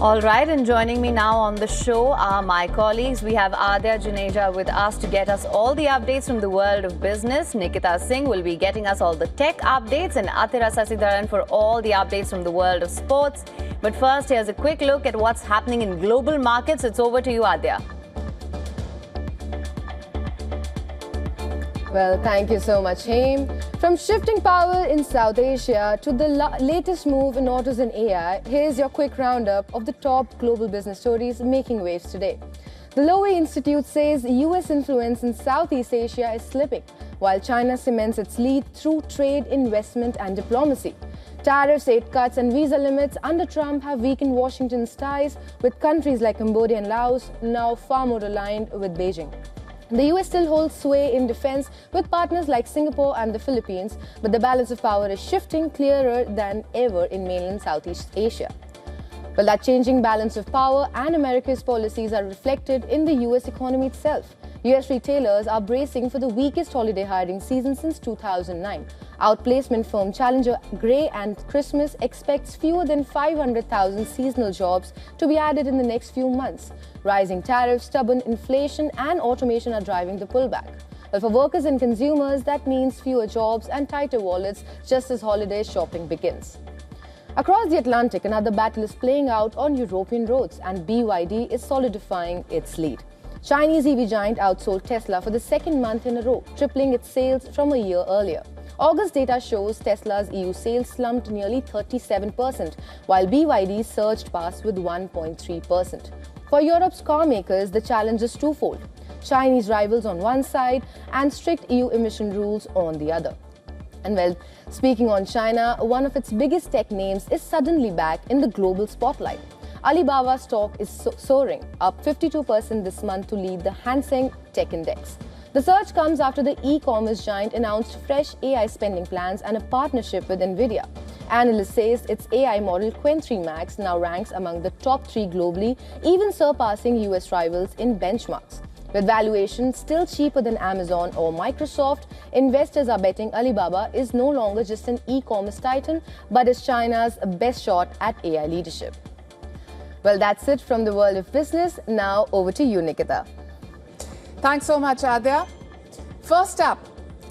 All right, and joining me now on the show are my colleagues. We have Adya Juneja with us to get us all the updates from the world of business. Nikita Singh will be getting us all the tech updates, and Athira Sasidharan for all the updates from the world of sports. But first, here's a quick look at what's happening in global markets. It's over to you, Adya. Well, thank you so much, Haim. From shifting power in South Asia to the latest move in autos and AI, here's your quick roundup of the top global business stories making waves today. The Lowy Institute says US influence in Southeast Asia is slipping, while China cements its lead through trade, investment and diplomacy. Tariffs, aid cuts and visa limits under Trump have weakened Washington's ties with countries like Cambodia and Laos, now far more aligned with Beijing. The US still holds sway in defense with partners like Singapore and the Philippines, but the balance of power is shifting clearer than ever in mainland Southeast Asia. Well, that changing balance of power and America's policies are reflected in the US economy itself. US retailers are bracing for the weakest holiday hiring season since 2009. Outplacement firm Challenger Gray and Christmas expects fewer than 500,000 seasonal jobs to be added in the next few months. Rising tariffs, stubborn inflation and automation are driving the pullback. Well, for workers and consumers, that means fewer jobs and tighter wallets just as holiday shopping begins. Across the Atlantic, another battle is playing out on European roads, and BYD is solidifying its lead. Chinese EV giant outsold Tesla for the second month in a row, tripling its sales from a year earlier. August data shows Tesla's EU sales slumped nearly 37%, while BYD surged past with 1.3%. For Europe's car makers, the challenge is twofold: Chinese rivals on one side and strict EU emission rules on the other. And well, speaking on China, one of its biggest tech names is suddenly back in the global spotlight. Alibaba's stock is soaring, up 52% this month to lead the Hang Seng Tech Index. The surge comes after the e-commerce giant announced fresh AI spending plans and a partnership with NVIDIA. Analysts say its AI model Qwen 3 Max now ranks among the top 3 globally, even surpassing US rivals in benchmarks. With valuation still cheaper than Amazon or Microsoft, investors are betting Alibaba is no longer just an e-commerce titan, but is China's best shot at AI leadership. Well, that's it from the world of business. Now over to you, Nikita. Thanks so much, Adya. First up,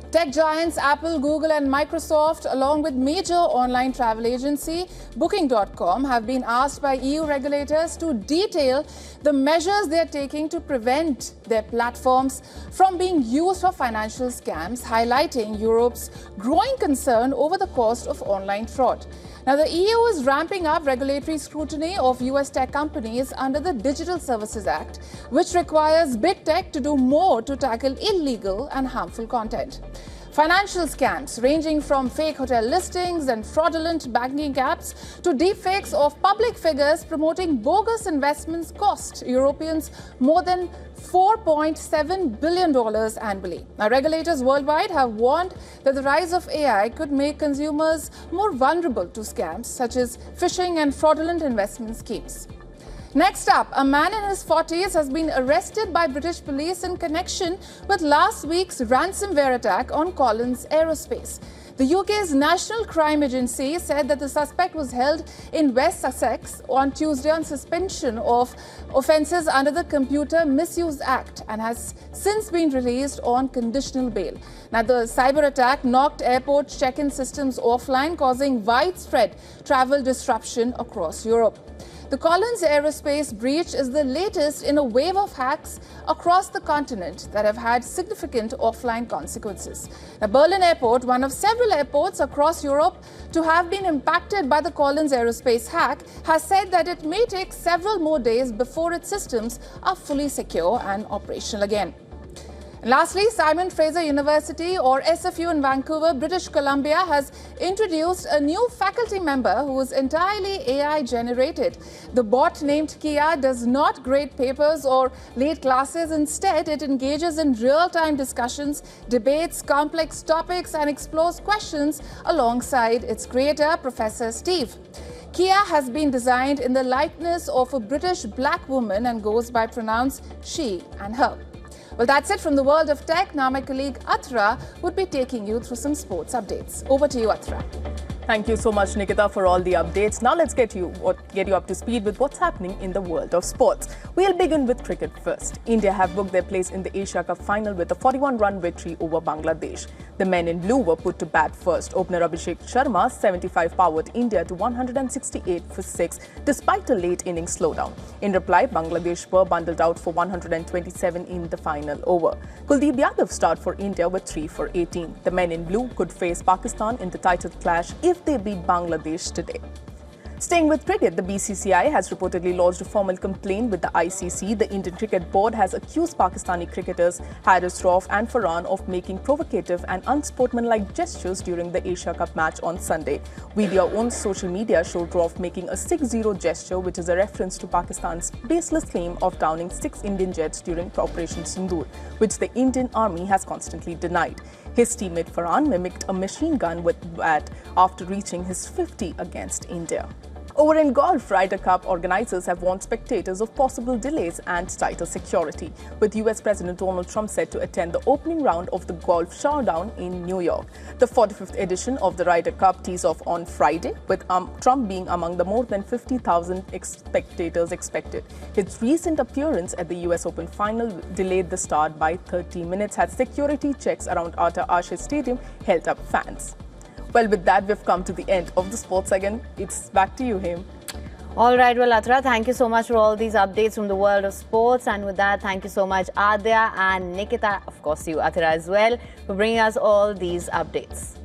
tech giants Apple, Google and Microsoft, along with major online travel agency Booking.com, have been asked by EU regulators to detail the measures they are taking to prevent their platforms from being used for financial scams, highlighting Europe's growing concern over the cost of online fraud. Now, the EU is ramping up regulatory scrutiny of US tech companies under the Digital Services Act, which requires big tech to do more to tackle illegal and harmful content. Financial scams ranging from fake hotel listings and fraudulent banking apps to deepfakes of public figures promoting bogus investments cost Europeans more than $4.7 billion annually. Now, regulators worldwide have warned that the rise of AI could make consumers more vulnerable to scams such as phishing and fraudulent investment schemes. Next up, a man in his 40s has been arrested by British police in connection with last week's ransomware attack on Collins Aerospace. The UK's National Crime Agency said that the suspect was held in West Sussex on Tuesday on suspension of offences under the Computer Misuse Act and has since been released on conditional bail. Now, the cyber attack knocked airport check-in systems offline, causing widespread travel disruption across Europe. The Collins Aerospace breach is the latest in a wave of hacks across the continent that have had significant offline consequences. Now, Berlin Airport, one of several airports across Europe to have been impacted by the Collins Aerospace hack, has said that it may take several more days before its systems are fully secure and operational again. Lastly, Simon Fraser University, or SFU in Vancouver, British Columbia, has introduced a new faculty member who is entirely AI-generated. The bot named Kia does not grade papers or lead classes. Instead, it engages in real-time discussions, debates complex topics, and explores questions alongside its creator, Professor Steve. Kia has been designed in the likeness of a British black woman and goes by pronouns she and her. Well, that's it from the world of tech. Now my colleague Athira would be taking you through some sports updates. Over to you, Athira. Thank you so much, Nikita, for all the updates. Now let's get you up to speed with what's happening in the world of sports. We'll begin with cricket first. India have booked their place in the Asia Cup final with a 41-run victory over Bangladesh. The men in blue were put to bat first. Opener Abhishek Sharma 75 powered India to 168 for 6 despite a late innings slowdown. In reply, Bangladesh were bundled out for 127 in the final over. Kuldeep Yadav starred for India with 3 for 18. The men in blue could face Pakistan in the title clash if they beat Bangladesh today. Staying with cricket, the BCCI has reportedly lodged a formal complaint with the ICC. The Indian Cricket Board has accused Pakistani cricketers Haris Rauf and Farhan of making provocative and unsportsmanlike gestures during the Asia Cup match on Sunday. Video on social media showed Rauf making a 6-0 gesture, which is a reference to Pakistan's baseless claim of downing 6 Indian jets during Operation Sindoor, which the Indian Army has constantly denied. His teammate Farhan mimicked a machine gun with bat after reaching his 50 against India. Over in golf, Ryder Cup organizers have warned spectators of possible delays and tighter security, with US President Donald Trump set to attend the opening round of the Golf Showdown in New York. The 45th edition of the Ryder Cup tees off on Friday, with Trump being among the more than 50,000 spectators expected. His recent appearance at the US Open final delayed the start by 30 minutes as security checks around Ata Ashe Stadium held up fans. Well, with that, we've come to the end of the sports again. It's back to you, Him. All right, well, Athra, thank you so much for all these updates from the world of sports. And with that, thank you so much, Adya and Nikita, of course, you, Athra, as well, for bringing us all these updates.